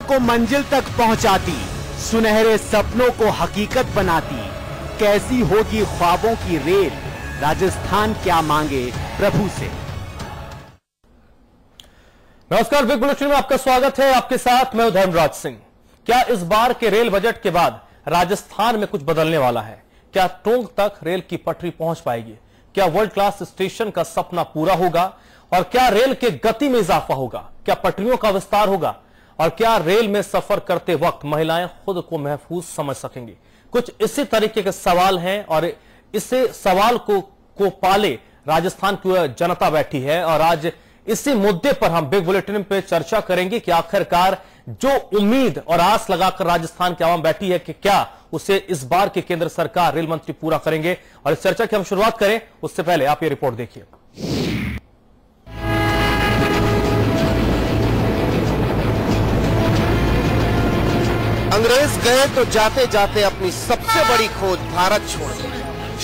को मंजिल तक पहुंचाती, सुनहरे सपनों को हकीकत बनाती। कैसी होगी ख्वाबों की रेल, राजस्थान क्या मांगे प्रभु से। नमस्कार, बिग बुलेटिन में आपका स्वागत है। आपके साथ मैं धर्मराज सिंह। क्या इस बार के रेल बजट के बाद राजस्थान में कुछ बदलने वाला है? क्या टोंक तक रेल की पटरी पहुंच पाएगी? क्या वर्ल्ड क्लास स्टेशन का सपना पूरा होगा? और क्या रेल के गति में इजाफा होगा? क्या पटरियों का विस्तार होगा? और क्या रेल में सफर करते वक्त महिलाएं खुद को महफूज समझ सकेंगी? कुछ इसी तरीके के सवाल हैं और इसे सवाल को पाले राजस्थान की जनता बैठी है। और आज इसी मुद्दे पर हम बिग बुलेटिन पे चर्चा करेंगे कि आखिरकार जो उम्मीद और आस लगाकर राजस्थान की आवाम बैठी है कि क्या उसे इस बार की केंद्र सरकार रेल मंत्री पूरा करेंगे। और इस चर्चा की हम शुरुआत करें उससे पहले आप ये रिपोर्ट देखिए। अंग्रेज गए तो जाते जाते अपनी सबसे बड़ी खोज भारत छोड़ दी।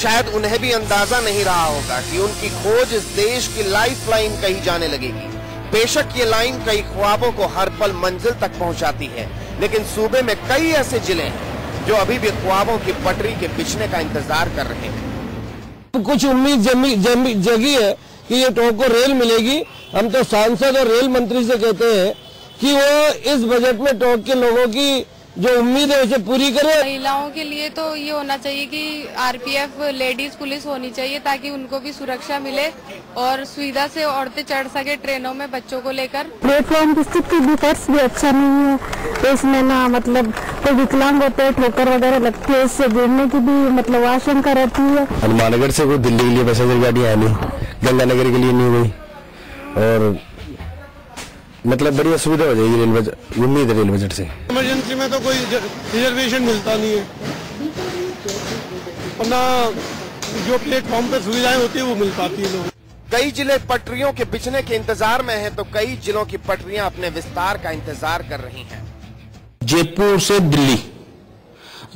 शायद उन्हें भी अंदाजा नहीं रहा होगा कि उनकी खोज इस देश की लाइफलाइन कही जाने लगेगी। बेशक ये लाइन कई ख्वाबों को हर पल मंजिल तक पहुंचाती है, लेकिन सूबे में कई ऐसे जिले हैं जो अभी भी ख्वाबों की पटरी के बिछने का इंतजार कर रहे हैं। कुछ उम्मीद जगी है कि ये टोंक को रेल मिलेगी। हम तो सांसद और रेल मंत्री से कहते हैं कि वो इस बजट में टोंक के लोगों की जो उम्मीद है उसे पूरी करें। महिलाओं के लिए तो ये होना चाहिए कि आरपीएफ लेडीज पुलिस होनी चाहिए ताकि उनको भी सुरक्षा मिले और सुविधा से औरतें चढ़ सके ट्रेनों में बच्चों को लेकर। प्लेटफॉर्म की स्थिति भी फर्श भी अच्छा नहीं है, तो इसमें ना मतलब कोई विकलांग होते हैं, ठोकर वगैरह लगती है, इससे गिरने की भी मतलब आशंका रहती है। हनुमानगढ़ से कोई दिल्ली के लिए पैसेंजर गाड़ी आई नहीं, गंगानगर के लिए नहीं हुई और मतलब बड़ी असुविधा हो जाएगी रेल बजट, उम्मीद है रेल बजट से। इमरजेंसी में तो कोई रिजर्वेशन मिलता नहीं है और ना जो प्लेटफॉर्म पे सुविधाएं होती है वो मिल पाती है लोगों। कई जिले पटरियों के बिछने के इंतजार में हैं, तो कई जिलों की पटरियां अपने विस्तार का इंतजार कर रही हैं। जयपुर से दिल्ली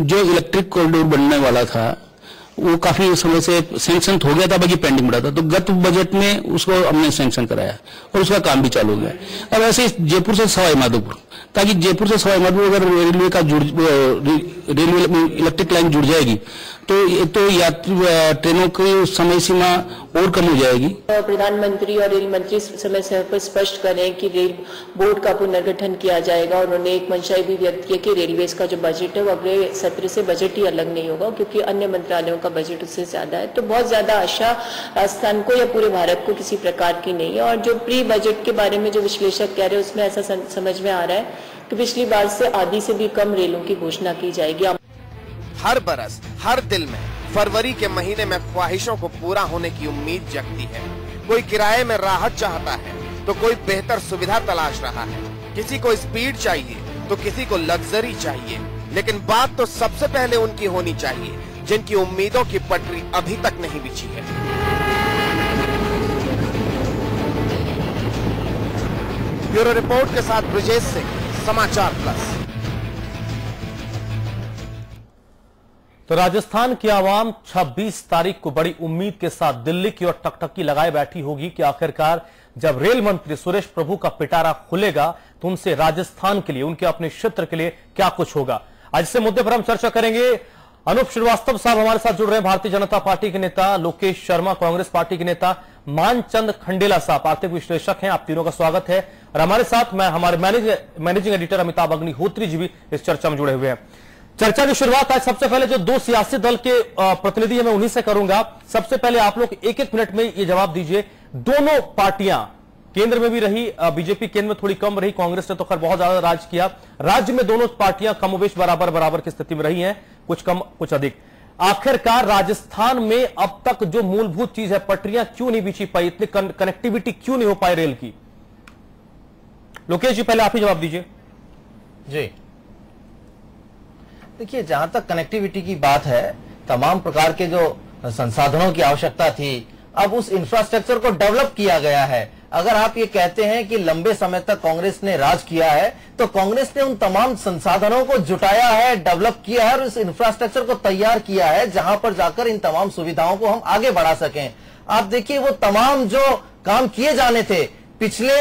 जो इलेक्ट्रिक कॉरिडोर बनने वाला था वो काफी समय से सैंक्शन हो गया था, बाकी पेंडिंग पड़ा था। तो गत बजट में उसको हमने सैंक्शन कराया और उसका काम भी चालू हो गया। अब ऐसे जयपुर से सवाई माधोपुर, ताकि जयपुर से सवाई माधोपुर अगर रेलवे का रेलवे इलेक्ट्रिक लाइन जुड़ जाएगी तो यात्री ट्रेनों की समय सीमा और कम हो जाएगी। प्रधानमंत्री और रेल मंत्री समय समय पर स्पष्ट करें कि रेल बोर्ड का पुनर्गठन किया जाएगा। और उन्होंने एक मंशा भी व्यक्त किया कि रेलवेज का जो बजट है वो अगले सत्र से बजट ही अलग नहीं होगा, क्योंकि अन्य मंत्रालयों का बजट उससे ज्यादा है। तो बहुत ज्यादा आशा राजस्थान को या पूरे भारत को किसी प्रकार की नहीं है। और जो प्री बजट के बारे में जो विश्लेषक कह रहे हैं उसमें ऐसा समझ में आ रहा है कि पिछली बार से आधी से भी कम रेलों की घोषणा की जाएगी। हर बरस हर दिल में फरवरी के महीने में ख्वाहिशों को पूरा होने की उम्मीद जगती है। कोई किराए में राहत चाहता है तो कोई बेहतर सुविधा तलाश रहा है, किसी को स्पीड चाहिए तो किसी को लग्जरी चाहिए। लेकिन बात तो सबसे पहले उनकी होनी चाहिए जिनकी उम्मीदों की पटरी अभी तक नहीं बिछी है। ब्यूरो रिपोर्ट के साथ ब्रजेश सिंह, समाचार प्लस। तो राजस्थान की आवाम 26 तारीख को बड़ी उम्मीद के साथ दिल्ली की ओर टकटकी लगाए बैठी होगी कि आखिरकार जब रेल मंत्री सुरेश प्रभु का पिटारा खुलेगा तो उनसे राजस्थान के लिए, उनके अपने क्षेत्र के लिए क्या कुछ होगा। आज इस मुद्दे पर हम चर्चा करेंगे। अनूप श्रीवास्तव साहब हमारे साथ जुड़ रहे हैं, भारतीय जनता पार्टी के नेता, लोकेश शर्मा कांग्रेस पार्टी के नेता, मानचंद खंडेला साहब आर्थिक विश्लेषक हैं। आप तीनों का स्वागत है। और हमारे साथ हमारे मैनेजिंग एडिटर अमिताभ अग्निहोत्री जी भी इस चर्चा में जुड़े हुए हैं। चर्चा की शुरुआत आज सबसे पहले जो दो सियासी दल के प्रतिनिधि हैं मैं उन्हीं से करूंगा। सबसे पहले आप लोग एक एक मिनट में ये जवाब दीजिए, दोनों पार्टियां केंद्र में भी रही, बीजेपी केंद्र में थोड़ी कम रही, कांग्रेस ने तो खैर बहुत ज्यादा राज किया, राज्य में दोनों पार्टियां कमोबेश बराबर की स्थिति में रही हैं, कुछ कम कुछ अधिक। आखिरकार राजस्थान में अब तक जो मूलभूत चीज है, पटरियां क्यों नहीं बिछी पाई, इतनी कनेक्टिविटी क्यों नहीं हो पाई रेल की? लोकेश जी पहले आप ही जवाब दीजिए। जी देखिए, जहां तक कनेक्टिविटी की बात है, तमाम प्रकार के जो संसाधनों की आवश्यकता थी, अब उस इंफ्रास्ट्रक्चर को डेवलप किया गया है। अगर आप ये कहते हैं कि लंबे समय तक कांग्रेस ने राज किया है, तो कांग्रेस ने उन तमाम संसाधनों को जुटाया है, डेवलप किया है और इस इंफ्रास्ट्रक्चर को तैयार किया है जहां पर जाकर इन तमाम सुविधाओं को हम आगे बढ़ा सकें। आप देखिए, वो तमाम जो काम किए जाने थे, पिछले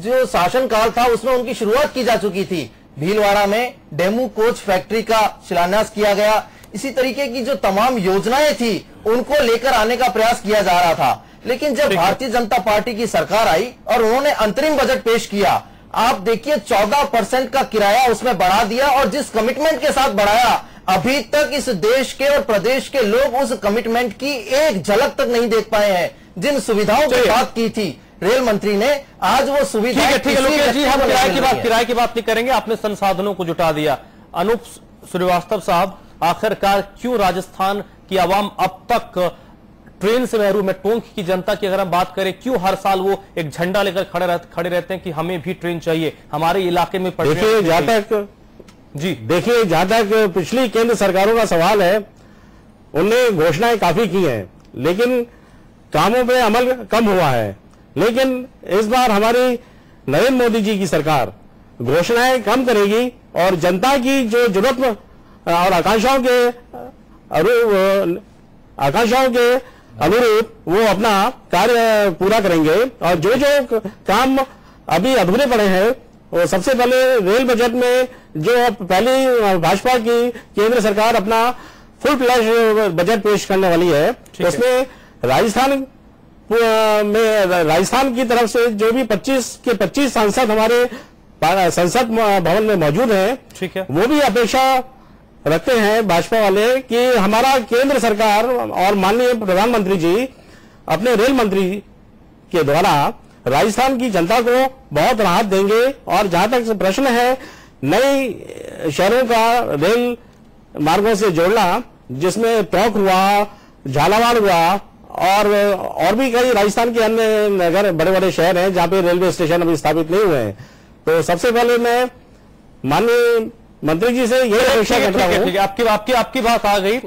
जो शासनकाल था उसमें उनकी शुरुआत की जा चुकी थी। भीलवाड़ा में डेमू कोच फैक्ट्री का शिलान्यास किया गया। इसी तरीके की जो तमाम योजनाएं थी उनको लेकर आने का प्रयास किया जा रहा था। लेकिन जब भारतीय जनता पार्टी की सरकार आई और उन्होंने अंतरिम बजट पेश किया, आप देखिए 14% का किराया उसमें बढ़ा दिया और जिस कमिटमेंट के साथ बढ़ाया, अभी तक इस देश के और प्रदेश के लोग उस कमिटमेंट की एक झलक तक नहीं देख पाए हैं। जिन सुविधाओं की बात की थी रेल मंत्री ने, आज वो सुविधा। ठीक है लोकेश जी, हम किराए की बात नहीं करेंगे, आपने संसाधनों को जुटा दिया। अनूप श्रीवास्तव साहब, आखिरकार क्यों राजस्थान की आवाम अब तक ट्रेन से महरूम है? टोंक की जनता की अगर हम बात करें, क्यों हर साल वो एक झंडा लेकर खड़े रहते हैं कि हमें भी ट्रेन चाहिए, हमारे इलाके में? देखिए जहां तक पिछली केंद्र सरकारों का सवाल है, उनने घोषणाएं काफी की हैं, लेकिन कामों पे अमल कम हुआ है। लेकिन इस बार हमारी नरेंद्र मोदी जी की सरकार घोषणाएं कम करेगी और जनता की जो जरूरत और आकांक्षाओं के अनुरूप वो अपना कार्य पूरा करेंगे। और जो जो काम अभी अधूरे पड़े हैं, वो सबसे पहले रेल बजट में जो पहली भाजपा की केंद्र सरकार अपना फुल फ्लैश बजट पेश करने वाली है, उसमें राजस्थान की तरफ से जो भी 25 के 25 सांसद हमारे संसद भवन में मौजूद हैं, ठीक है, वो भी अपेक्षा रखते हैं भाजपा वाले कि हमारा केंद्र सरकार और माननीय प्रधानमंत्री जी अपने रेल मंत्री के द्वारा राजस्थान की जनता को बहुत राहत देंगे। और जहां तक प्रश्न है नई शहरों का रेल मार्गों से जोड़ना, जिसमें टोंक हुआ, झालावाड़ हुआ और भी कई राजस्थान के अन्य नगर बड़े बड़े शहर हैं जहां पे रेलवे स्टेशन अभी स्थापित नहीं हुए हैं, तो सबसे पहले मैं माननीय मंत्री जी से ये अपेक्षा करता हूं। आपकी बात आ गई।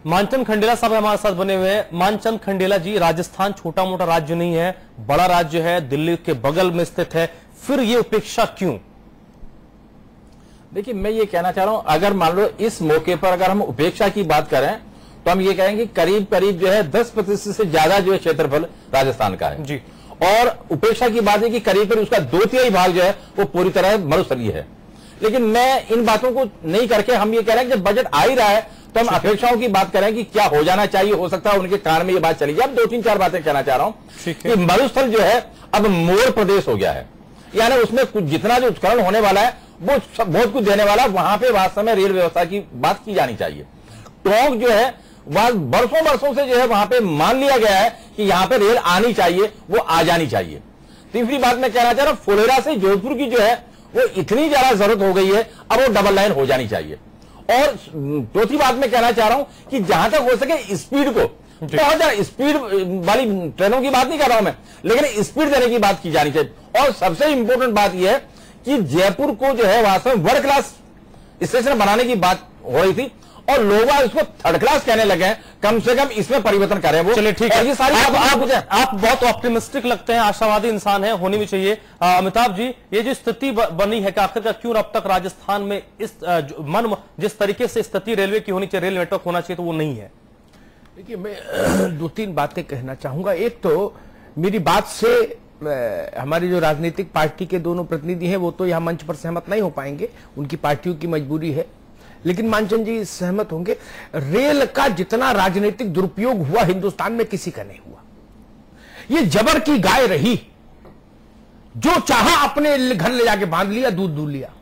मानचंद खंडेला साहब हमारे साथ बने हुए हैं। मानचंद खंडेला जी, राजस्थान छोटा मोटा राज्य नहीं है, बड़ा राज्य है, दिल्ली के बगल में स्थित है, फिर ये उपेक्षा क्यों? देखिए, मैं ये कहना चाह रहा हूं, अगर मान लो इस मौके पर अगर हम उपेक्षा की बात करें तो हम ये कहेंगे करीब करीब जो है 10% से ज्यादा जो है क्षेत्रफल राजस्थान का है जी। और उपेक्षा की बात है कि करीब करीब उसका 2/3 भाग जो है वो पूरी तरह मरुस्थलीय है। लेकिन मैं इन बातों को नहीं करके हम ये कह रहे हैं कि जब बजट आ ही रहा है तो हम अपेक्षाओं की बात करें कि क्या हो जाना चाहिए, हो सकता है उनके कान में ये बात चली जाए। अब 2-3-4 बातें कहना चाह रहा हूं कि मरुस्थल जो है अब मोर प्रदेश हो गया है, यानी उसमें कुछ जितना जो उपकरण होने वाला है वो बहुत कुछ देने वाला है। वहां पे वास्तव में रेल व्यवस्था की बात की जानी चाहिए। टोंक जो है वह बरसों से जो है वहां पे मान लिया गया है कि यहां पे रेल आनी चाहिए, वो आ जानी चाहिए। तीसरी बात मैं कहना चाह रहा हूं, फुलेरा से जोधपुर की जो है वो इतनी ज्यादा जरूरत हो गई है, अब वो डबल लाइन हो जानी चाहिए। और चौथी बात मैं कहना चाह रहा हूं कि जहां तक हो सके स्पीड को, बहुत ज्यादा स्पीड वाली ट्रेनों की बात नहीं कर रहा हूं मैं, लेकिन स्पीड देने की बात की जानी चाहिए। और सबसे इंपॉर्टेंट बात यह है कि जयपुर को जो है वास्तव में वर्ल्ड क्लास स्टेशन बनाने की बात हो रही थी और लोग इसको थर्ड क्लास कहने लगे हैं। कम से कम इसमें परिवर्तन करें वो। चलिए ठीक है, ये सारी आप बहुत ऑप्टिमिस्टिक लगते हैं, आशावादी इंसान है, होनी भी चाहिए। अमिताभ जी, ये जो स्थिति बनी है कि आखिरकार क्यों अब तक राजस्थान में इस जिस तरीके से स्थिति रेलवे की होनी चाहिए, रेल नेटवर्क होना चाहिए, तो वो नहीं है? देखिए, मैं 2-3 बातें कहना चाहूंगा। एक तो मेरी बात से हमारी जो राजनीतिक पार्टी के दोनों प्रतिनिधि हैं वो तो यहां मंच पर सहमत नहीं हो पाएंगे, उनकी पार्टियों की मजबूरी है। लेकिन मानचंद जी सहमत होंगे, रेल का जितना राजनीतिक दुरुपयोग हुआ हिंदुस्तान में किसी का नहीं हुआ। ये जबर की गाय रही, जो चाहा अपने घर ले जाके बांध लिया, दूध लिया।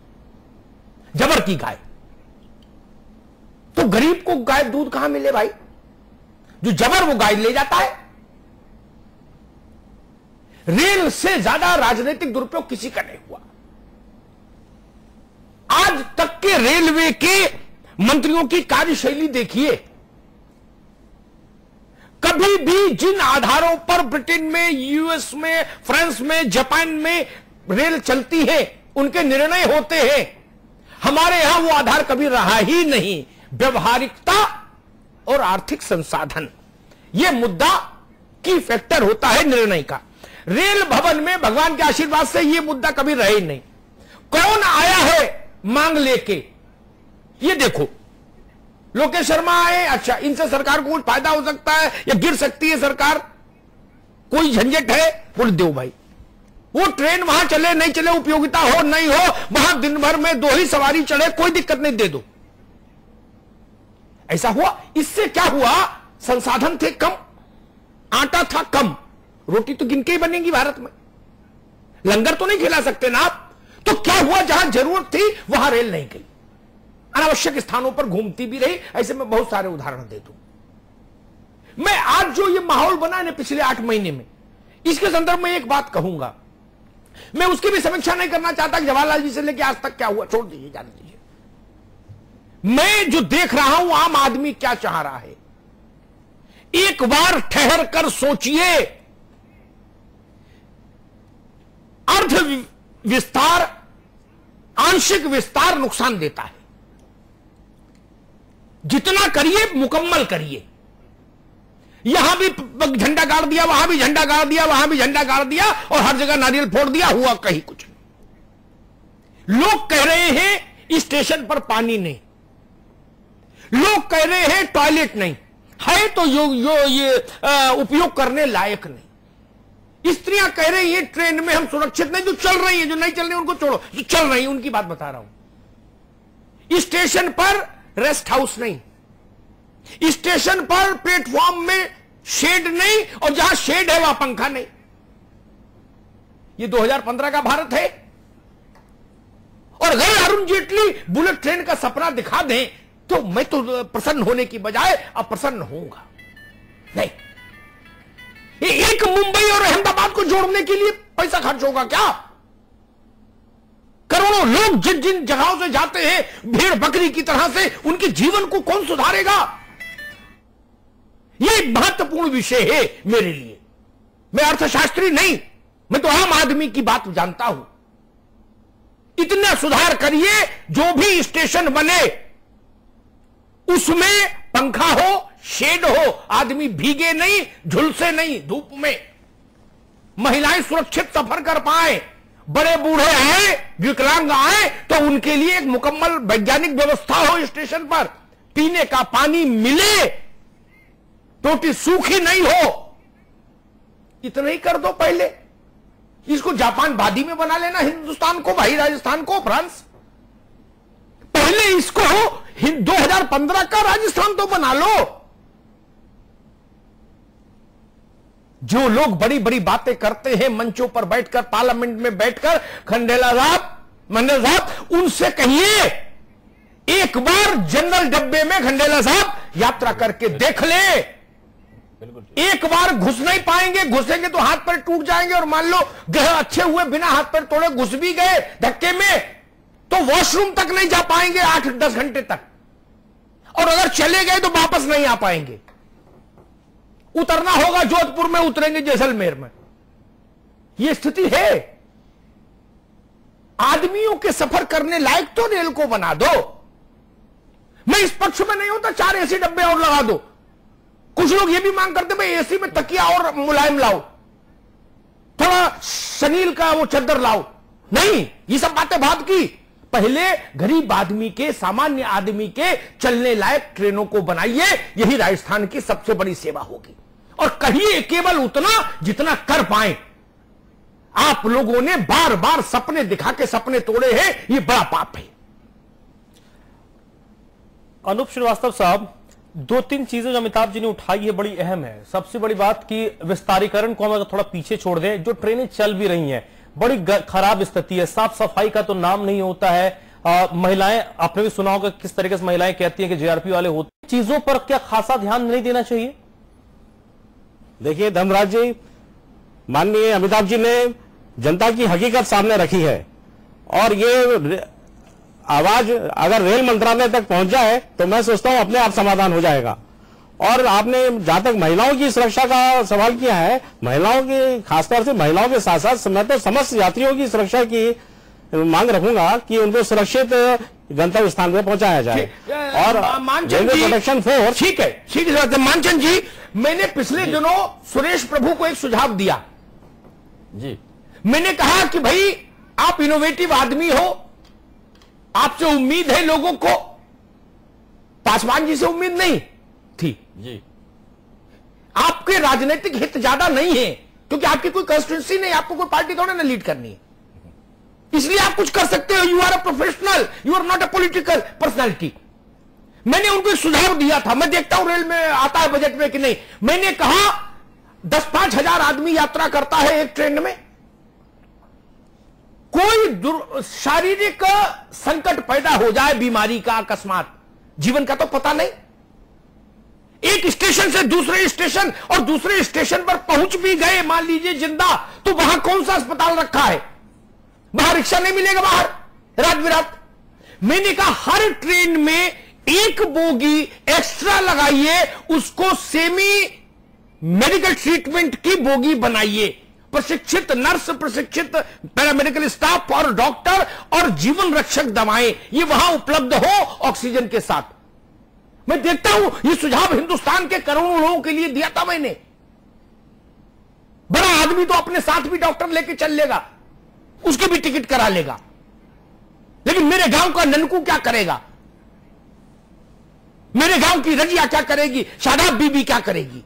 जबर की गाय। तो गरीब को गाय दूध कहां मिले भाई? जो जबर वो गाय ले जाता है। रेल से ज्यादा राजनीतिक दुरुपयोग किसी का नहीं हुआ। आज तक के रेलवे के मंत्रियों की कार्यशैली देखिए, कभी भी जिन आधारों पर ब्रिटेन में, यूएस में, फ्रांस में, जापान में रेल चलती है, उनके निर्णय होते हैं। हमारे यहां वो आधार कभी रहा ही नहीं। व्यवहारिकता और आर्थिक संसाधन, यह मुद्दा की फैक्टर होता है निर्णय का। रेल भवन में भगवान के आशीर्वाद से यह मुद्दा कभी रहे नहीं। कौन आया है मांग लेके? ये देखो, लोकेश शर्मा आए, अच्छा इनसे सरकार को कुछ फायदा हो सकता है या गिर सकती है सरकार, कोई झंझट है, बोल दो भाई। वो ट्रेन वहां चले नहीं चले, उपयोगिता हो नहीं हो, वहां दिन भर में 2 ही सवारी चढ़े, कोई दिक्कत नहीं, दे दो। ऐसा हुआ। इससे क्या हुआ? संसाधन थे कम, आटा था कम, रोटी तो गिन के ही बनेगी भारत में, लंगर तो नहीं खिला सकते ना आप। तो क्या हुआ? जहां जरूरत थी वहां रेल नहीं गई, अनावश्यक स्थानों पर घूमती भी रही। ऐसे में बहुत सारे उदाहरण दे दूं। मैं आज जो ये माहौल बना है पिछले 8 महीने में, इसके संदर्भ में एक बात कहूंगा। मैं उसकी भी समीक्षा नहीं करना चाहता कि जवाहरलाल जी से लेकर आज तक क्या हुआ, छोड़ दीजिए, जाने दीजिए। मैं जो देख रहा हूं आम आदमी क्या चाह रहा है, एक बार ठहर कर सोचिए। अर्ध विस्तार, आंशिक विस्तार नुकसान देता है। जितना करिए मुकम्मल करिए। यहां भी झंडा गाड़ दिया, वहां भी झंडा गाड़ दिया, वहां भी झंडा गाड़ दिया, और हर जगह नारियल फोड़ दिया, हुआ कहीं कुछ नहीं। लोग कह रहे हैं स्टेशन पर पानी नहीं, लोग कह रहे हैं टॉयलेट नहीं है, तो ये उपयोग करने लायक नहीं। स्त्रियां कह रही हैं ट्रेन में हम सुरक्षित नहीं, जो चल रही है, जो नहीं चल रही उनको छोड़ो, जो चल रही है उनकी बात बता रहा हूं। स्टेशन पर रेस्ट हाउस नहीं, स्टेशन पर प्लेटफॉर्म में शेड नहीं, और जहां शेड है वहां पंखा नहीं। ये 2015 का भारत है। और अगर अरुण जेटली बुलेट ट्रेन का सपना दिखा दें तो मैं तो प्रसन्न होने की बजाय अप्रसन्न होऊंगा। नहीं, एक मुंबई और अहमदाबाद को जोड़ने के लिए पैसा खर्च होगा क्या? करोड़ों लोग जिन जिन जगहों से जाते हैं भेड़ बकरी की तरह से, उनके जीवन को कौन सुधारेगा? यह महत्वपूर्ण विषय है मेरे लिए। मैं अर्थशास्त्री नहीं, मैं तो आम आदमी की बात जानता हूं। इतना सुधार करिए, जो भी स्टेशन बने उसमें पंखा हो, शेड हो, आदमी भीगे नहीं, झुलसे नहीं धूप में, महिलाएं सुरक्षित सफर कर पाए, बड़े बूढ़े आए, विकलांग आए तो उनके लिए एक मुकम्मल वैज्ञानिक व्यवस्था हो स्टेशन पर, पीने का पानी मिले, टोटी सूखी नहीं हो। इतना ही कर दो पहले। इसको जापान बादी में बना लेना, हिंदुस्तान को, भाई राजस्थान को, फ्रांस। पहले इसको 2015 का राजस्थान तो बना लो। जो लोग बड़ी बड़ी बातें करते हैं मंचों पर बैठकर, पार्लियामेंट में बैठकर, खंडेला साहब, मंडल साहब, उनसे कहिए एक बार जनरल डब्बे में खंडेला साहब यात्रा करके देख ले। एक बार घुस नहीं पाएंगे, घुसेंगे तो हाथ पैर टूट जाएंगे, और मान लो ग्रह अच्छे हुए बिना हाथ पैर तोड़े घुस भी गए धक्के में, तो वॉशरूम तक नहीं जा पाएंगे 8-10 घंटे तक, और अगर चले गए तो वापस नहीं आ पाएंगे। उतरना होगा जोधपुर में, उतरेंगे जैसलमेर में। यह स्थिति है। आदमियों के सफर करने लायक तो रेल को बना दो। मैं इस पक्ष में नहीं होता 4 एसी डब्बे और लगा दो। कुछ लोग ये भी मांग करते भाई एसी में तकिया और मुलायम लाओ, थोड़ा सनील का वो चद्दर लाओ। नहीं, ये सब बातें बात की। पहले गरीब आदमी के, सामान्य आदमी के चलने लायक ट्रेनों को बनाइए। यही राजस्थान की सबसे बड़ी सेवा होगी। और कहिए केवल उतना जितना कर पाए। आप लोगों ने बार बार सपने दिखा के सपने तोड़े हैं, ये बड़ा पाप है। अनूप श्रीवास्तव साहब, 2-3 चीजें जो अमिताभ जी ने उठाई है बड़ी अहम है। सबसे बड़ी बात कि विस्तारीकरण को हम अगर थोड़ा पीछे छोड़ दें, जो ट्रेनें चल भी रही हैं बड़ी खराब स्थिति है, साफ सफाई का तो नाम नहीं होता है। महिलाएं, आपने भी सुना होगा किस तरीके से महिलाएं कहती हैं कि जेआरपी वाले होते, चीजों पर क्या खासा ध्यान नहीं देना चाहिए? देखिए धर्मराज जी, माननीय अमिताभ जी ने जनता की हकीकत सामने रखी है, और ये आवाज अगर रेल मंत्रालय तक पहुंच जाए तो मैं सोचता हूं अपने आप समाधान हो जाएगा। और आपने जहां तक महिलाओं की सुरक्षा का सवाल किया है, महिलाओं की, खासतौर से महिलाओं के साथ साथ मैं तो समस्त यात्रियों की सुरक्षा की मांग रखूंगा कि उनको सुरक्षित गंतव्य स्थान पर पहुंचाया जाए। और रेलवे प्रोटेक्शन फोर्स, ठीक है मानचंद जी, मैंने पिछले दिनों सुरेश प्रभु को एक सुझाव दिया जी। मैंने कहा कि भाई आप इनोवेटिव आदमी हो, आपसे उम्मीद है लोगों को, पासवान जी से उम्मीद नहीं थी जी। आपके राजनीतिक हित ज्यादा नहीं है, क्योंकि आपकी कोई कंस्टिट्यूंसी नहीं, आपको कोई पार्टी थोड़ा ना लीड करनी है, इसलिए आप कुछ कर सकते हो। You are a professional, you are not a political personality. मैंने उनको एक सुझाव दिया था, मैं देखता हूं रेल में आता है बजट में कि नहीं। मैंने कहा 10-5 हजार आदमी यात्रा करता है एक ट्रेन में, कोई शारीरिक संकट पैदा हो जाए, बीमारी का, अकस्मात, जीवन का तो पता नहीं, एक स्टेशन से दूसरे स्टेशन और दूसरे स्टेशन पर पहुंच भी गए मान लीजिए जिंदा, तो वहां कौन सा अस्पताल रखा है? बाहर रिक्शा नहीं मिलेगा बाहर रात बिरात। मैंने कहा हर ट्रेन में एक बोगी एक्स्ट्रा लगाइए, उसको सेमी मेडिकल ट्रीटमेंट की बोगी बनाइए, प्रशिक्षित नर्स, प्रशिक्षित पैरामेडिकल स्टाफ और डॉक्टर और जीवन रक्षक दवाएं ये वहां उपलब्ध हो ऑक्सीजन के साथ। मैं देखता हूं ये सुझाव हिंदुस्तान के करोड़ों लोगों के लिए दिया था मैंने। बड़ा आदमी तो अपने साथ भी डॉक्टर लेके चल लेगा, उसकी भी टिकट करा लेगा, लेकिन मेरे गांव का ननकू क्या करेगा? मेरे गांव की रजिया क्या करेगी? शादाब बीबी क्या करेगी?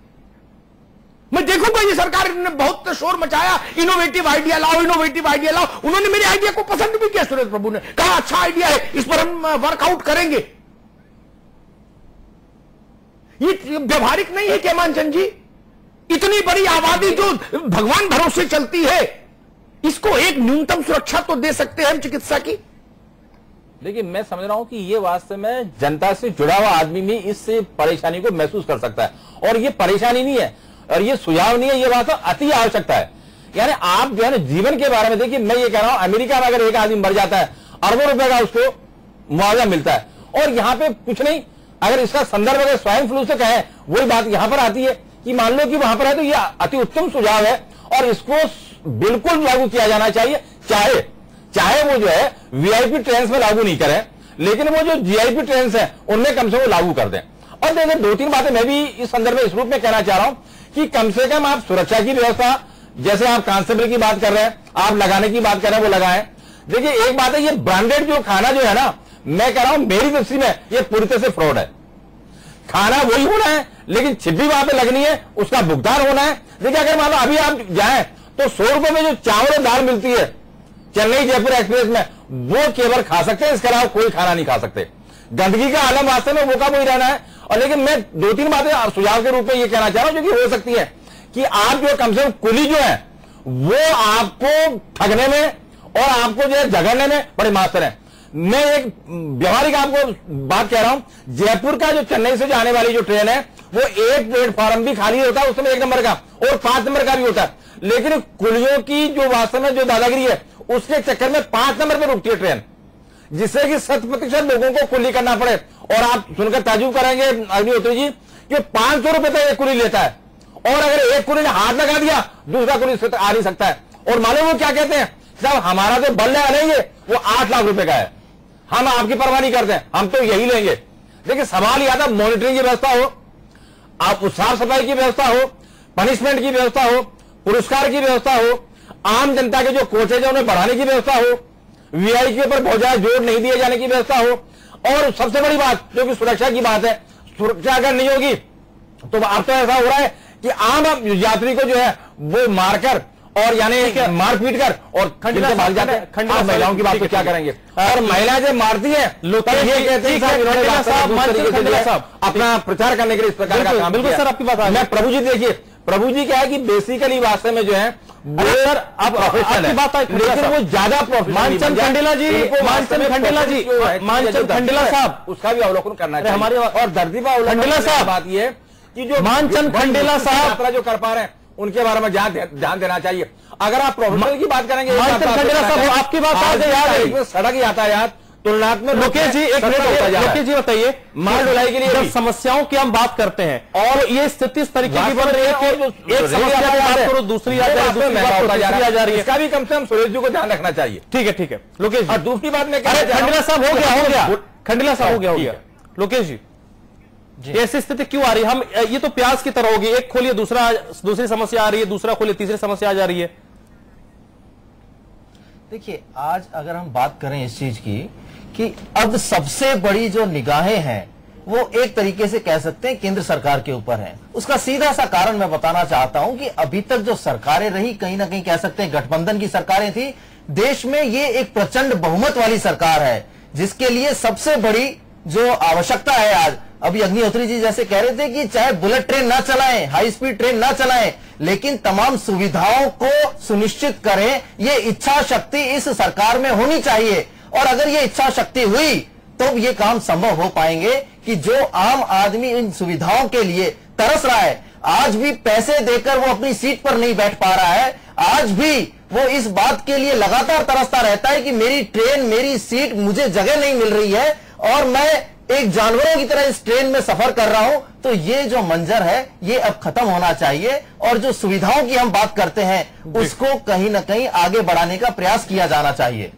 मैं देखूंगा ये सरकार ने बहुत शोर मचाया, इनोवेटिव आइडिया लाओ, इनोवेटिव आइडिया लाओ। उन्होंने मेरे आइडिया को पसंद भी किया, सुरेश प्रभु ने कहा अच्छा आइडिया है, इस पर हम वर्कआउट करेंगे। ये व्यवहारिक नहीं है केमानचंद जी। इतनी बड़ी आबादी जो भगवान भरोसे चलती है, इसको एक न्यूनतम सुरक्षा तो दे सकते हैं हम चिकित्सा की। देखिए, मैं समझ रहा हूं कि ये वास्तव में जनता से जुड़ा हुआ आदमी भी इस परेशानी को महसूस कर सकता है, और ये परेशानी नहीं है और ये सुझाव नहीं है, ये वास्तव अति आवश्यकता है। यानी आप जो है ना जीवन के बारे में देखिए, मैं ये कह रहा हूं अमेरिका में अगर एक आदमी मर जाता है अरबों रुपए का उसको मुआवजा मिलता है, और यहां पे कुछ नहीं। अगर इसका संदर्भ अगर स्वाइन फ्लू से कहें, वही बात यहां पर आती है कि मान लो कि वहां पर है तो यह अति उत्तम सुझाव है और इसको बिल्कुल लागू किया जाना चाहिए। चाहे वो जो है वीआईपी ट्रेन में लागू नहीं करें, लेकिन वो जो जीआईपी ट्रेन है उनमें कम से कम लागू कर दें। और देखिए 2-3 बातें मैं भी इस संदर्भ में इस रूप में कहना चाह रहा हूं कि कम से कम आप सुरक्षा की व्यवस्था, जैसे आप कांस्टेबल की बात कर रहे हैं, आप लगाने की बात कर रहे हैं, वो लगाएं। देखिए एक बात है, ये ब्रांडेड जो खाना जो है ना, मैं कह रहा हूं मेरी दृष्टि में ये पूरी तरह से फ्रॉड है। खाना वही होना है, लेकिन छिपी वहां पे लगनी है, उसका भुगतान होना है। देखिए अगर मान लो अभी आप जाएं तो 100 रुपए में जो चावल और दाल मिलती है चेन्नई जयपुर एक्सप्रेस में, वो केवल खा सकते हैं, इसके अलावा कोई खाना नहीं खा सकते। गंदगी का आलम वास्तव में वो का वही रहना है। और लेकिन मैं 2-3 बातें सुझाव के रूप में ये कहना चाह रहा हूं जो कि हो सकती है कि आप जो कम से कम कुली जो है वो आपको ठगने में और आपको जो है झगड़ने में बड़े मास्टर हैं। मैं एक व्यवहारिक आपको बात कह रहा हूं, जयपुर का जो चेन्नई से जाने वाली जो ट्रेन है वो एक प्लेटफॉर्म भी खाली होता है, उसमें 1 नंबर का और 5 नंबर का भी होता है, लेकिन कुलियों की जो वास्तव में जो दादागिरी है उसके चक्कर में 5 नंबर पर रुकती है ट्रेन, जिससे कि 100% लोगों को कुली करना पड़े। और आप सुनकर ताजुब करेंगे अग्निहोत्री जी कि 500 रुपए तक एक कुली लेता है, और अगर एक कुली ने हाथ लगा दिया दूसरा कुली आ नहीं सकता है। और मालूम वो क्या कहते हैं, साहब हमारा तो बल्ले लेंगे वो 8 लाख रुपए का है, हम आपकी परवाह नहीं करते हैं, हम तो यही लेंगे। देखिए सवाल यह था, मॉनिटरिंग की व्यवस्था हो, आप साफ सफाई की व्यवस्था हो, पनिशमेंट की व्यवस्था हो, पुरस्कार की व्यवस्था हो, आम जनता के जो कोचेज है उन्हें बढ़ाने की व्यवस्था हो, वीआई के ऊपर बहुत ज्यादा जोर नहीं दिए जाने की व्यवस्था हो, और सबसे बड़ी बात जो कि सुरक्षा की बात है, सुरक्षा अगर नहीं होगी तो अब तो ऐसा हो रहा है कि आम यात्री को जो है वो मारकर और यानी मारपीट कर और खंडला भाग जाते हैं। महिलाओं की बात तो क्या करेंगे, और महिला जब मारती है लोग ये कहते हैं अपना प्रचार करने के लिए इस प्रकार का काम। बिल्कुल सर आपकी बात है। मैं प्रभु जी देखिए, प्रभु जी क्या है कि बेसिकली वास्तव में जो है वो सर आप प्रोफेशनल है, लेकिन वो ज्यादा मानचंद खंडेला जी, मानचंद खंडेला साहब उसका भी अवलोकन करना चाहिए हमारे। और धरती पर खंडेला साहब बात ये कि जो मानचंद खंडेला साहब जो कर पा रहे हैं उनके बारे में ध्यान देना चाहिए। अगर आप प्रोफेशनल की बात करेंगे, आपकी बात सड़क यातायात तुलनात्मक लोकेश जी एक मिनट, लोकेश जी बताइए, माल ढुलाई के लिए जब समस्याओं की हम बात करते हैं और ये स्थिति इस तरीके की बन रही है कि एक समस्या की बात करो दूसरी आ जा रही है, इसका भी कम से कम सुरेश जी को ध्यान रखना चाहिए। ठीक है लोकेश। और दूसरी बात में खंडेला साहब हो गया खंडेला साहब हो गया लोकेश जी, ऐसी स्थिति क्यों आ रही है? हम ये तो प्याज की तरह होगी, एक खोलिए दूसरी समस्या आ रही है, दूसरा खोलिए तीसरी समस्या आ जा रही है। देखिए आज अगर हम बात करें इस चीज की कि अब सबसे बड़ी जो निगाहें हैं वो एक तरीके से कह सकते हैं केंद्र सरकार के ऊपर है। उसका सीधा सा कारण मैं बताना चाहता हूं कि अभी तक जो सरकारें रही, कहीं ना कहीं कह सकते हैं गठबंधन की सरकारें थी। देश में ये एक प्रचंड बहुमत वाली सरकार है, जिसके लिए सबसे बड़ी जो आवश्यकता है आज, अभी अग्निहोत्री जी जैसे कह रहे थे कि चाहे बुलेट ट्रेन ना चलाएं, हाई स्पीड ट्रेन ना चलाएं, लेकिन तमाम सुविधाओं को सुनिश्चित करें, ये इच्छा शक्ति इस सरकार में होनी चाहिए। और अगर ये इच्छा शक्ति हुई तो ये काम संभव हो पाएंगे कि जो आम आदमी इन सुविधाओं के लिए तरस रहा है, आज भी पैसे देकर वो अपनी सीट पर नहीं बैठ पा रहा है, आज भी वो इस बात के लिए लगातार तरसता रहता है कि मेरी ट्रेन, मेरी सीट, मुझे जगह नहीं मिल रही है और मैं एक जानवरों की तरह इस ट्रेन में सफर कर रहा हूं। तो ये जो मंजर है ये अब खत्म होना चाहिए और जो सुविधाओं की हम बात करते हैं उसको कहीं ना कहीं आगे बढ़ाने का प्रयास किया जाना चाहिए।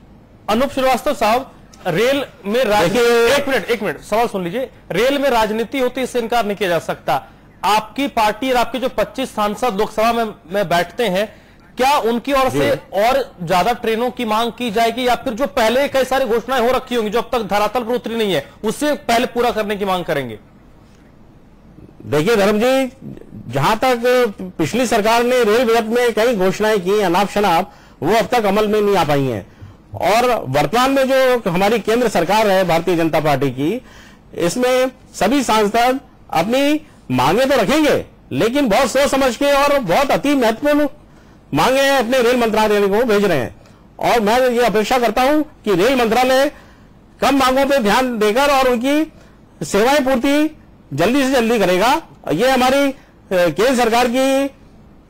अनूप श्रीवास्तव साहब, रेल में एक मिनट सवाल सुन लीजिए। रेल में राजनीति होती है, इससे इनकार नहीं किया जा सकता। आपकी पार्टी और आपके जो 25 सांसद लोकसभा में बैठते हैं, क्या उनकी ओर से और ज्यादा ट्रेनों की मांग की जाएगी या फिर जो पहले कई सारी घोषणाएं हो रखी होंगी जो अब तक धरातल पर उतरी नहीं है, उससे पहले पूरा करने की मांग करेंगे? देखिए धर्म जी, जहां तक पिछली सरकार ने रेल बजट में कई घोषणाएं की अनाप शनाप, वो अब तक अमल में नहीं आ पाई हैं। और वर्तमान में जो हमारी केंद्र सरकार है भारतीय जनता पार्टी की, इसमें सभी सांसद अपनी मांगे तो रखेंगे, लेकिन बहुत सोच समझ के और बहुत अति महत्वपूर्ण मांगे अपने रेल मंत्रालय को भेज रहे हैं। और मैं ये अपेक्षा करता हूं कि रेल मंत्रालय कम मांगों पे ध्यान देकर और उनकी सेवाएं पूर्ति जल्दी से जल्दी करेगा। ये हमारी केंद्र सरकार की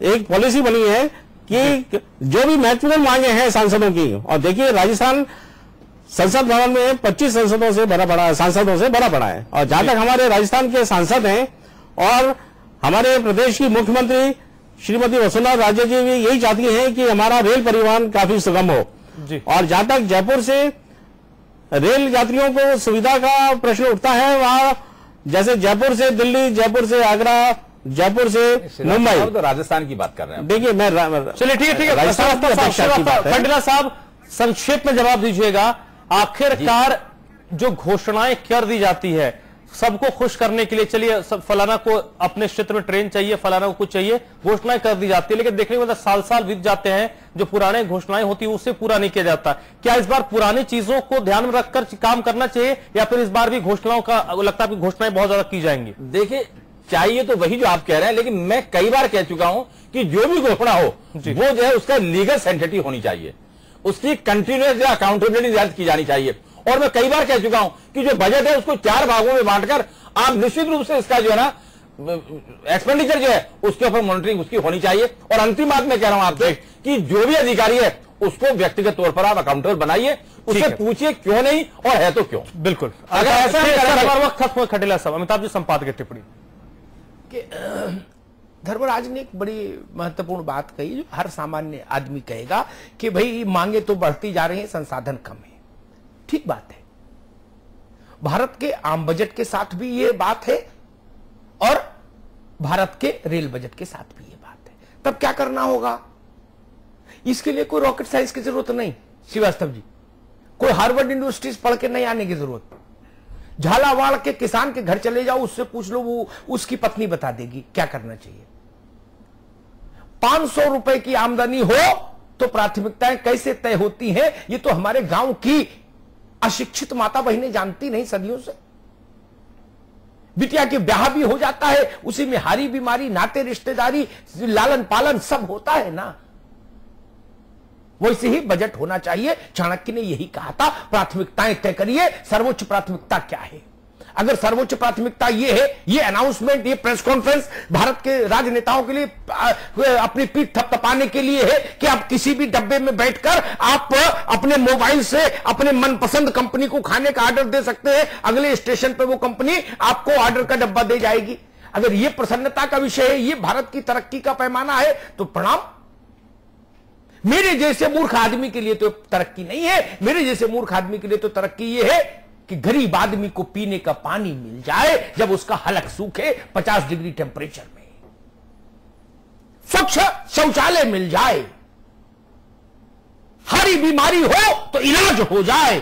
एक पॉलिसी बनी है कि जो भी महत्वपूर्ण मांगे हैं सांसदों की, और देखिए राजस्थान संसद भवन में 25 सांसदों से भरा पड़ा है। और जहां तक हमारे राजस्थान के सांसद हैं और हमारे प्रदेश की मुख्यमंत्री श्रीमती वसुंधरा राजे जी भी यही चाहती हैं कि हमारा रेल परिवहन काफी सुगम हो। और जहां तक जयपुर से रेल यात्रियों को सुविधा का प्रश्न उठता है, वहां जैसे जयपुर से दिल्ली, जयपुर से आगरा, जयपुर से मुंबई, तो राजस्थान की बात कर रहे हैं। देखिए मैं चलिए ठीक है खंडेला साहब, संक्षेप में जवाब दीजिएगा। आखिरकार जो घोषणाएं कर दी जाती है सबको खुश करने के लिए, चलिए फलाना को अपने क्षेत्र में ट्रेन चाहिए, फलाना को कुछ चाहिए, घोषणाएं कर दी जाती है, लेकिन देखने में साल साल बीत जाते हैं, जो पुराने घोषणाएं होती है उससे पूरा नहीं किया जाता। क्या इस बार पुरानी चीजों को ध्यान में रखकर काम करना चाहिए या फिर इस बार भी घोषणाओं का लगता है कि घोषणाएं बहुत ज्यादा की जाएंगी? देखिए, चाहिए तो वही जो आप कह रहे हैं, लेकिन मैं कई बार कह चुका हूं कि जो भी घोषणा हो वो जो है उसका लीगल सेंटिटी होनी चाहिए, उसकी कंटिन्यूअस अकाउंटेबिलिटी की जानी चाहिए। और मैं कई बार कह चुका हूं कि जो बजट है उसको 4 भागों में बांटकर आप निश्चित रूप से इसका जो है ना एक्सपेंडिचर जो है उसके ऊपर मॉनिटरिंग उसकी होनी चाहिए। और अंतिम बात मैं कह रहा हूं आपसे कि जो भी अधिकारी है उसको व्यक्तिगत तौर पर आप अकाउंटेबल बनाइए, उससे पूछिए क्यों नहीं और है तो क्यों। बिल्कुल, अगर ऐसा वक्त खत्म। खटेला साहब, अमिताभ जी संपादक टिप्पणी। धर्मराज ने एक बड़ी महत्वपूर्ण बात कही जो हर सामान्य आदमी कहेगा कि भाई मांगे तो बढ़ती जा रही हैं, संसाधन कम है। ठीक बात है, भारत के आम बजट के साथ भी ये बात है और भारत के रेल बजट के साथ भी ये बात है। तब क्या करना होगा? इसके लिए कोई रॉकेट साइंस की जरूरत नहीं श्रीवास्तव जी, कोई हार्वर्ड यूनिवर्सिटीज पढ़ के नहीं आने की जरूरत। झालावाड़ के किसान के घर चले जाओ, उससे पूछ लो, वो उसकी पत्नी बता देगी क्या करना चाहिए। 500 रुपए की आमदनी हो तो प्राथमिकताएं कैसे तय होती हैं, ये तो हमारे गांव की अशिक्षित माता बहनें जानती नहीं सदियों से। बिटिया के ब्याह भी हो जाता है, उसी में हारी बीमारी, नाते रिश्तेदारी, लालन पालन सब होता है ना। वैसे ही बजट होना चाहिए। चाणक्य ने यही कहा था, प्राथमिकताएं तय करिए, सर्वोच्च प्राथमिकता क्या है। अगर सर्वोच्च प्राथमिकता ये है, ये अनाउंसमेंट, ये प्रेस कॉन्फ्रेंस भारत के राजनेताओं के लिए अपनी पीठ थपथपाने के लिए है कि आप किसी भी डब्बे में बैठकर आप अपने मोबाइल से अपने मनपसंद कंपनी को खाने का ऑर्डर दे सकते हैं, अगले स्टेशन पर वो कंपनी आपको ऑर्डर का डब्बा दे जाएगी। अगर ये प्रसन्नता का विषय है, ये भारत की तरक्की का पैमाना है, तो प्रणाम। मेरे जैसे मूर्ख आदमी के लिए तो तरक्की नहीं है। मेरे जैसे मूर्ख आदमी के लिए तो तरक्की ये है कि गरीब आदमी को पीने का पानी मिल जाए जब उसका हलक सूखे 50 डिग्री टेम्परेचर में, स्वच्छ शौचालय मिल जाए, हारी बीमारी हो तो इलाज हो जाए,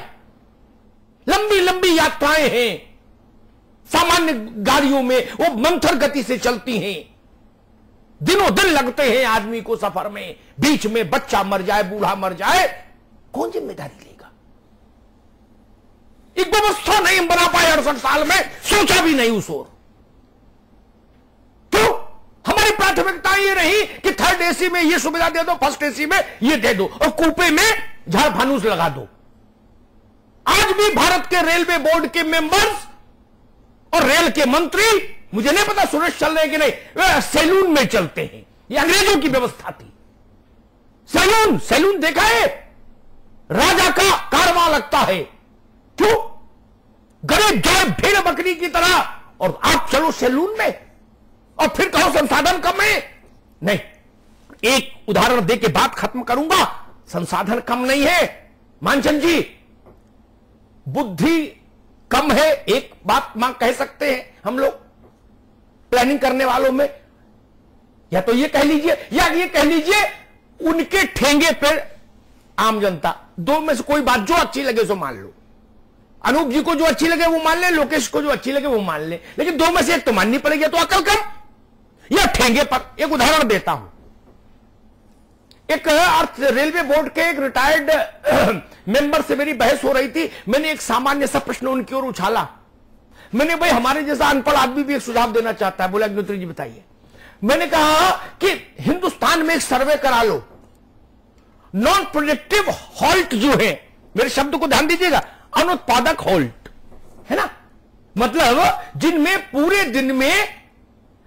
लंबी लंबी यात्राएं हैं, सामान्य गाड़ियों में वो मंथर गति से चलती हैं, दिनों दिन लगते हैं आदमी को सफर में, बीच में बच्चा मर जाए, बूढ़ा मर जाए, कौन जिम्मेदारी लेगा? एक व्यवस्था नहीं बना पाए 68 साल में, सोचा भी नहीं उस ओर। क्यों? हमारी प्राथमिकता ये रही कि थर्ड एसी में ये सुविधा दे दो, फर्स्ट एसी में ये दे दो, और कूपे में झाड़ फानूस लगा दो। आज भी भारत के रेलवे बोर्ड के मेंबर्स और रेल के मंत्री, मुझे नहीं पता सुरेश चल रहे हैं कि नहीं, वे सैलून में चलते हैं। ये अंग्रेजों की व्यवस्था थी। सैलून देखा है? राजा का कारवां लगता है। क्यों? गरीब जाए भेड़ बकरी की तरह, और आप चलो सैलून में और फिर कहो संसाधन कम है। नहीं, एक उदाहरण दे के बात खत्म करूंगा। संसाधन कम नहीं है मानचंद जी, बुद्धि कम है, एक बात मां कह सकते हैं हम लोग प्लानिंग करने वालों में। या तो ये कह लीजिए, या ये कह लीजिए उनके ठेंगे पर आम जनता। दो में से कोई बात जो अच्छी लगे सो मान लो। अनूप जी को जो अच्छी लगे वो मान ले, लोकेश को जो अच्छी लगे वो मान ले, लेकिन दो में से एक तो माननी पड़ेगी। तो अकल कम या ठेंगे पर। एक उदाहरण देता हूं। एक रेलवे बोर्ड के एक रिटायर्ड मेंबर से मेरी बहस हो रही थी। मैंने एक सामान्य सा प्रश्न उनकी ओर उछाला। मैंने, भाई हमारे जैसा अनपढ़ आदमी भी एक सुझाव देना चाहता है। बोले अग्निहोत्री जी बताइए। मैंने कहा कि हिंदुस्तान में एक सर्वे करा लो, नॉन प्रोडक्टिव हॉल्ट जो है, मेरे शब्द को ध्यान दीजिएगा, अनुत्पादक हॉल्ट है ना, मतलब जिनमें पूरे दिन में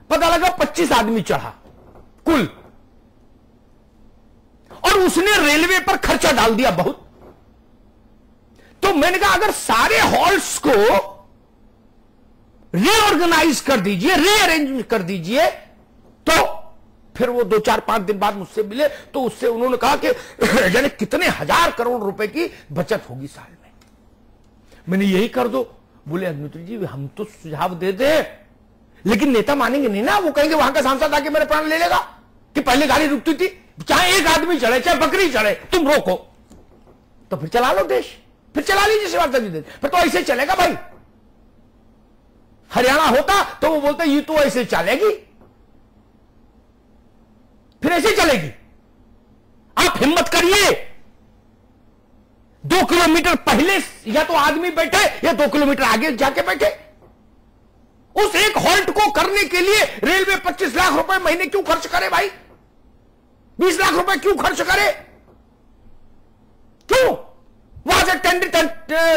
पता लगा 25 आदमी चढ़ा कुल, और उसने रेलवे पर खर्चा डाल दिया बहुत। तो मैंने कहा अगर सारे हॉल्ट्स को रीऑर्गेनाइज कर दीजिए, रीअरेंज कर दीजिए, तो फिर वो 2-4-5 दिन बाद मुझसे मिले, तो उससे उन्होंने कहा कि यानी कितने हजार करोड़ रुपए की बचत होगी साल में। मैंने यही कर दो। बोले अग्निहोत्री जी हम तो सुझाव दे दे, लेकिन नेता मानेंगे नहीं ना। वो कहेंगे वहां का सांसद आके मेरे प्राण ले लेगा कि पहले गाड़ी रुकती थी, चाहे एक आदमी चढ़े चाहे बकरी चढ़े, तुम रोको। तो फिर चला लो देश, फिर चला लीजिए श्रीवास्तव जी, फिर तो ऐसे चलेगा भाई। हरियाणा होता तो वो बोलते ये तो ऐसे चलेगी, फिर ऐसे चलेगी। आप हिम्मत करिए, 2 किलोमीटर पहले या तो आदमी बैठे या 2 किलोमीटर आगे जाके बैठे। उस एक हॉल्ट को करने के लिए रेलवे 25 लाख रुपए महीने क्यों खर्च करे भाई? 20 लाख रुपए क्यों खर्च करे? क्यों? वहां से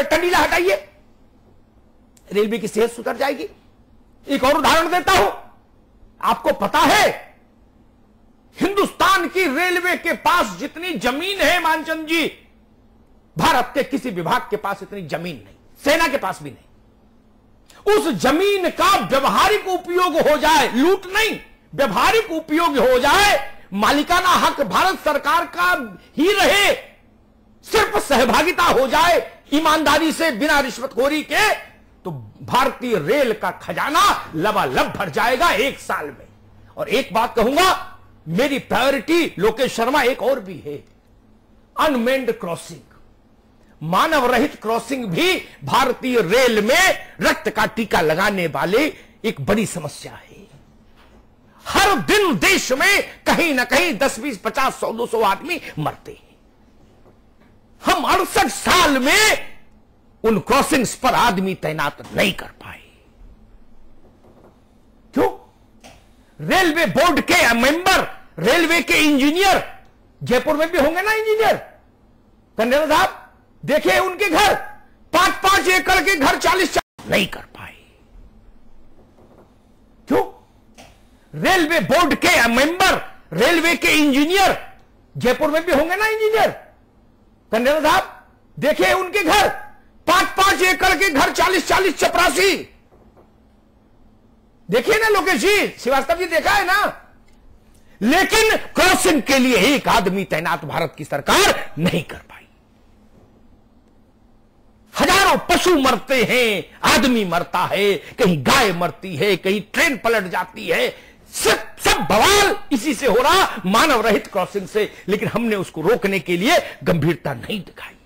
टंडीला हटाइए, रेलवे की सेहत सुधर जाएगी। एक और उदाहरण देता हूं। आपको पता है हिंदुस्तान की रेलवे के पास जितनी जमीन है मानचंद जी, भारत के किसी विभाग के पास इतनी जमीन नहीं, सेना के पास भी नहीं। उस जमीन का व्यवहारिक उपयोग हो जाए, लूट नहीं, व्यवहारिक उपयोग हो जाए, मालिकाना हक भारत सरकार का ही रहे, सिर्फ सहभागिता हो जाए ईमानदारी से, बिना रिश्वतखोरी के, तो भारतीय रेल का खजाना लबालब भर जाएगा 1 साल में। और एक बात कहूंगा, मेरी प्रायोरिटी लोकेश शर्मा एक और भी है, अनमेन्ड क्रॉसिंग, मानव रहित क्रॉसिंग भी भारतीय रेल में रक्त का टीका लगाने वाले एक बड़ी समस्या है। हर दिन देश में कहीं ना कहीं 10, 20, 50, 100, 200 आदमी मरते हैं। हम 68 साल में उन क्रॉसिंग्स पर आदमी तैनात नहीं कर पाए। क्यों? रेलवे बोर्ड के मेंबर, रेलवे के इंजीनियर, जयपुर में भी होंगे ना इंजीनियर, कंडेला साहब, देखे उनके घर 5-5 एकड़ के घर 40 नहीं कर पाए। क्यों? रेलवे बोर्ड के मेंबर, रेलवे के इंजीनियर, जयपुर में भी होंगे ना इंजीनियर, कंडेला साहब, देखे उनके घर 5-5 एकड़ के घर 40-40 चपरासी। देखिए ना लोकेश जी, श्रीवास्तव जी देखा है ना। लेकिन क्रॉसिंग के लिए एक आदमी तैनात भारत की सरकार नहीं कर पाई। हजारों पशु मरते हैं, आदमी मरता है, कहीं गाय मरती है, कहीं ट्रेन पलट जाती है, सब बवाल इसी से हो रहा, मानव रहित क्रॉसिंग से। लेकिन हमने उसको रोकने के लिए गंभीरता नहीं दिखाई।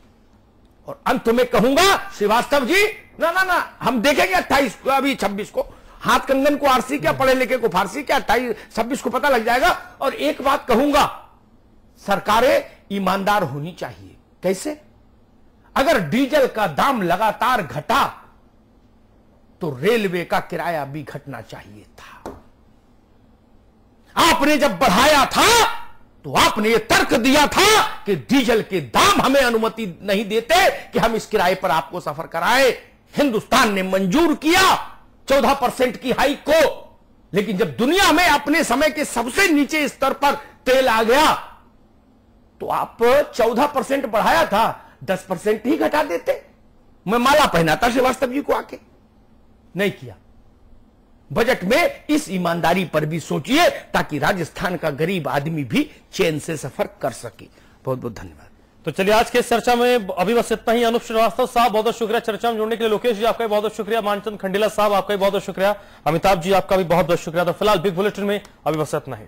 और अंत में कहूंगा श्रीवास्तव जी, ना ना ना, हम देखेंगे 28 को, अभी 26 को, हाथ कंगन को आरसी क्या, पढ़े लिखे को फारसी क्या, 26 को पता लग जाएगा। और एक बात कहूंगा, सरकारें ईमानदार होनी चाहिए। कैसे? अगर डीजल का दाम लगातार घटा तो रेलवे का किराया भी घटना चाहिए था। आपने जब बढ़ाया था तो आपने यह तर्क दिया था कि डीजल के दाम हमें अनुमति नहीं देते कि हम इस किराए पर आपको सफर कराएं। हिंदुस्तान ने मंजूर किया 14% की हाइक को, लेकिन जब दुनिया में अपने समय के सबसे नीचे स्तर पर तेल आ गया तो आप 14% बढ़ाया था, 10% ही घटा देते। मैं माला पहनाता श्रीवास्तव जी को आके, नहीं किया। बजट में इस ईमानदारी पर भी सोचिए ताकि राजस्थान का गरीब आदमी भी चैन से सफर कर सके। बहुत बहुत धन्यवाद। तो चलिए आज के इस चर्चा में अभी बस इतना ही। अनूप श्रीवास्तव साहब बहुत बहुत शुक्रिया चर्चा में जुड़ने के लिए। लोकेश जी आपका भी बहुत बहुत शुक्रिया। मानचंद खंडेला साहब आपका भी बहुत बहुत शुक्रिया। अमिताभ जी आपका भी बहुत बहुत शुक्रिया। तो फिलहाल बिग बुलेटिन में अभी बस इतना ही।